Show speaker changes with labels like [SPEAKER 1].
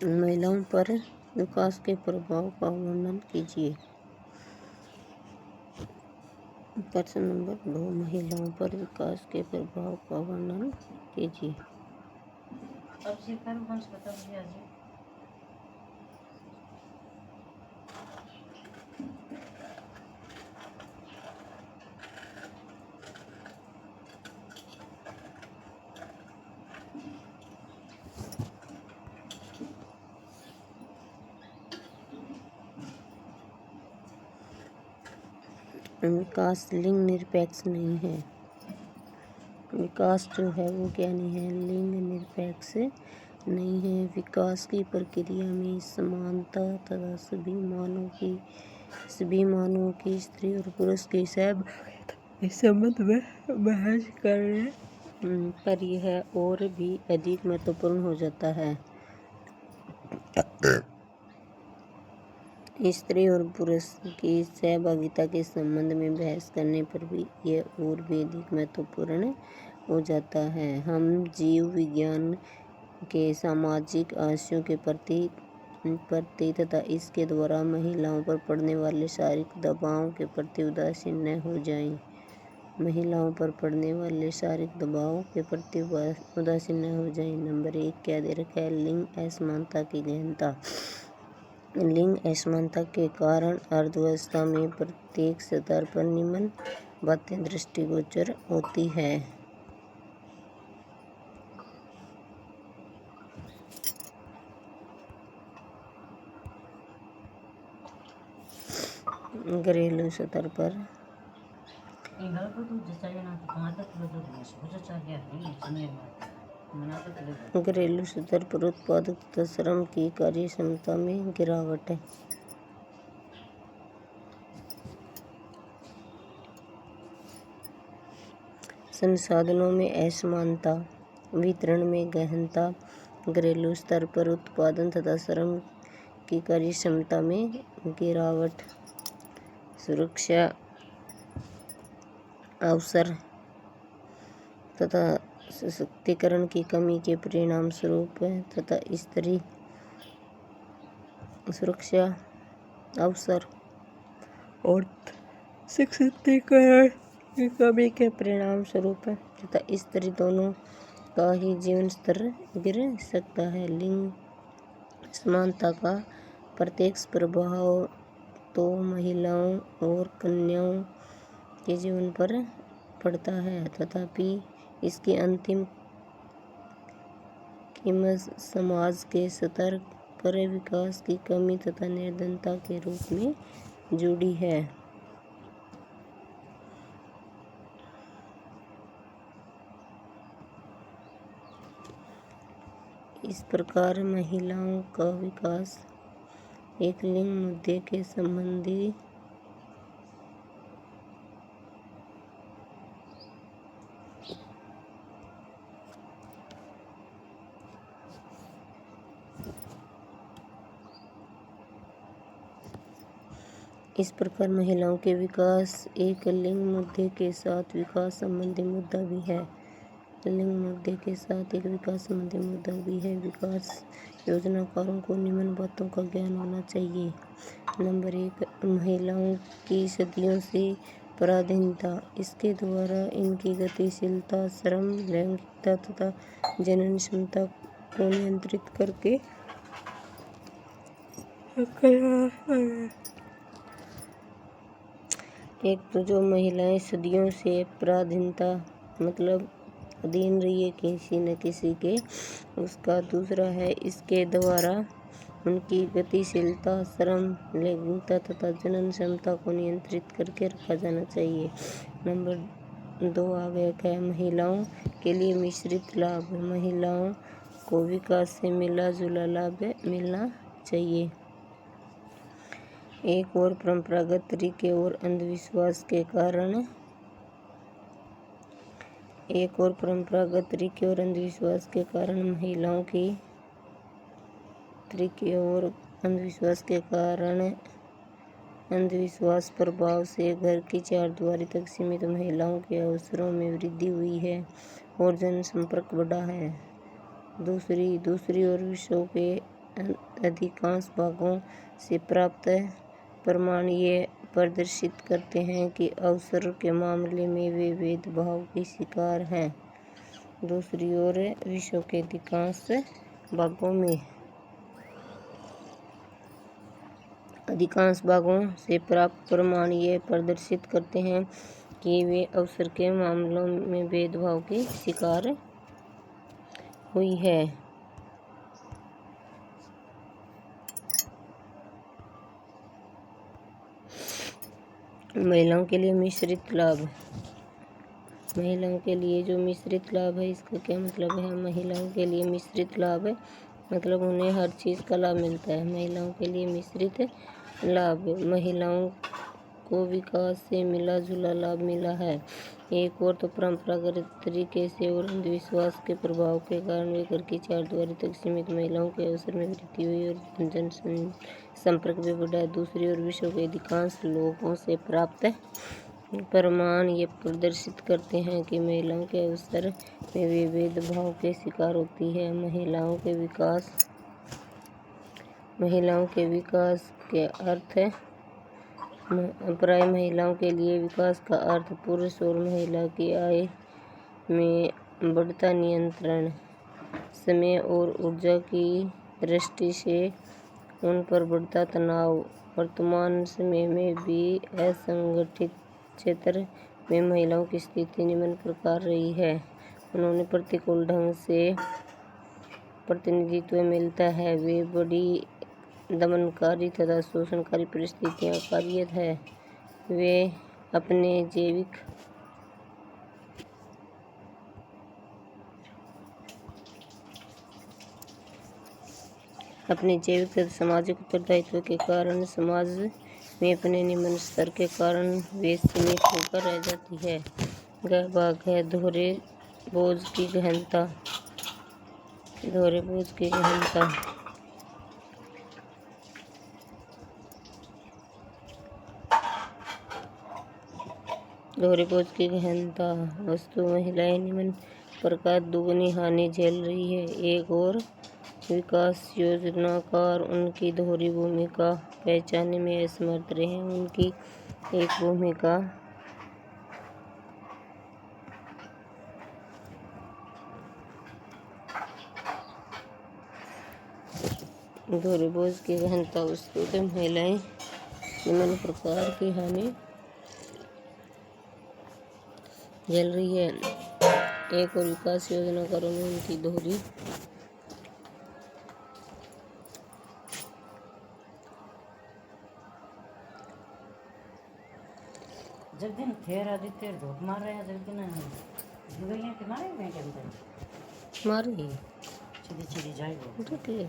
[SPEAKER 1] महिलाओं पर विकास के प्रभाव का वर्णन कीजिए। प्रश्न नंबर 2, महिलाओं पर विकास के प्रभाव का वर्णन कीजिए। विकास लिंग निरपेक्ष नहीं है। विकास जो है वो क्या नहीं है, लिंग निरपेक्ष नहीं है। विकास की प्रक्रिया में समानता तथा सभी मानवों की स्त्री और पुरुष के इस संबंध में बहस करने पर यह और भी अधिक महत्वपूर्ण हो जाता है। स्त्री और पुरुष की सहभागिता के संबंध में बहस करने पर भी यह और भी अधिक महत्वपूर्ण हो जाता है। हम जीव विज्ञान के सामाजिक आशयों के प्रति तथा इसके द्वारा महिलाओं पर पड़ने वाले शारीरिक दबाव के प्रति उदासीन न हो जाएं। महिलाओं पर पड़ने वाले शारीरिक दबाव के प्रति उदासीन न हो जाएं। नंबर 1 क्या दे रखा है, लिंग असमानता की गहनता। लिंग असमानता के कारण अर्थव्यवस्था में प्रत्येक स्तर पर निम्न बातें दृष्टिगोचर होती है। घरेलू स्तर पर घरेलू स्तर पर उत्पादक तथा श्रम की कार्यक्षमता में गिरावट है। संसाधनों में असमानता, वितरण में गहनता, घरेलू स्तर पर उत्पादन तथा श्रम की कार्यक्षमता में गिरावट, सुरक्षा अवसर तथा सशक्तिकरण की कमी के परिणाम स्वरूप तथा स्त्री सुरक्षा अवसर और सशक्तिकरण की कमी के परिणाम स्वरूप तथा स्त्री दोनों का ही जीवन स्तर गिर सकता है। लिंग समानता का प्रत्यक्ष प्रभाव तो महिलाओं और कन्याओं के जीवन पर पड़ता है, तथापि इसकी अंतिम कीमत समाज के स्तर पर विकास की कमी तथा निर्धनता के रूप में जुड़ी है। इस प्रकार महिलाओं का विकास एक लिंग मुद्दे के संबंधी इस प्रकार महिलाओं के विकास एक लिंग मुद्दे के साथ विकास संबंधी मुद्दा भी है। लिंग मुद्दे के साथ एक विकास संबंधी मुद्दा भी है। विकास योजनाकारों को निम्न बातों का ज्ञान होना चाहिए। नंबर 1, महिलाओं की सदियों से पराधीनता, इसके द्वारा इनकी गतिशीलता, श्रम, लैंगिकता तथा जनन क्षमता को नियंत्रित करके एक तो जो महिलाएं सदियों से पराधीनता मतलब अधीन रही है किसी न किसी के, उसका दूसरा है इसके द्वारा उनकी गतिशीलता, श्रम, लैंगिकता तथा जनन क्षमता को नियंत्रित करके रखा जाना चाहिए। नंबर 2 आ गया है महिलाओं के लिए मिश्रित लाभ। महिलाओं को विकास से मिला जुला लाभ मिलना चाहिए। एक और परंपरागत तरीके और अंधविश्वास के कारण अंधविश्वास प्रभाव से घर की चारदीवारी तक सीमित महिलाओं के अवसरों में वृद्धि हुई है और जनसंपर्क बढ़ा है। दूसरी ओर विश्व के अधिकांश भागों से प्राप्त प्रमाण ये प्रदर्शित करते हैं कि अवसर के मामले में वे भेदभाव के शिकार हैं। दूसरी ओर विश्व के अधिकांश भागों से प्राप्त प्रमाण ये प्रदर्शित करते हैं कि वे अवसर के मामलों में भेदभाव के शिकार हुई है। महिलाओं के लिए मिश्रित लाभ। महिलाओं के लिए जो मिश्रित लाभ है, इसका क्या मतलब है? महिलाओं के लिए मिश्रित लाभ है मतलब उन्हें हर चीज़ का लाभ मिलता है। महिलाओं के लिए मिश्रित लाभ। महिलाओं को विकास से मिला जुला लाभ मिला है। एक और तो परंपरागत तरीके से और अंधविश्वास के प्रभाव के कारण वे घर की चारदीवारी तक सीमित महिलाओं के अवसर में वृद्धि हुई और जन संपर्क भी बढ़ा। दूसरी ओर विश्व के अधिकांश लोगों से प्राप्त प्रमाण ये प्रदर्शित करते हैं कि महिलाओं के अवसर में वे भेदभाव के शिकार होती है। महिलाओं के विकास के अर्थ प्राय महिलाओं के लिए विकास का अर्थ पुरुष और महिला की आय में बढ़ता नियंत्रण, समय और ऊर्जा की दृष्टि से उन पर बढ़ता तनाव, वर्तमान समय में भी असंगठित क्षेत्र में महिलाओं की स्थिति निम्न प्रकार रही है। उन्हें प्रतिकूल ढंग से प्रतिनिधित्व मिलता है। वे बड़ी दमनकारी तथा शोषणकारी परिस्थितियां कार्यरत है। वे अपने जैविक तथा सामाजिक उत्तरदायित्व के कारण समाज में अपने निम्न स्तर के कारण वे सीमित होकर रह जाती है। यह भाग है दोहरे बोझ की गहनता। दोहरे बोझ की गहनता। वस्तु महिलाएं निम्न प्रकार दुगनी हानि झेल रही है। एक और विकास योजनाकार उनकी दोहरी भूमिका पहचानने में असमर्थ रहे। उनकी एक भूमिका दोहरे बोझ की गहनता। वस्तु के महिलाएं निम्न प्रकार की हानि झेल रही है। एक और विकास योजनाकारों ने उनकी दोहरी
[SPEAKER 2] जल्दी न थे आदित्य धूप मार रहे हैं। जल्दी ना दुबई के मारे के अंदर
[SPEAKER 1] मार रही
[SPEAKER 2] सीधी सीधी जाएगी।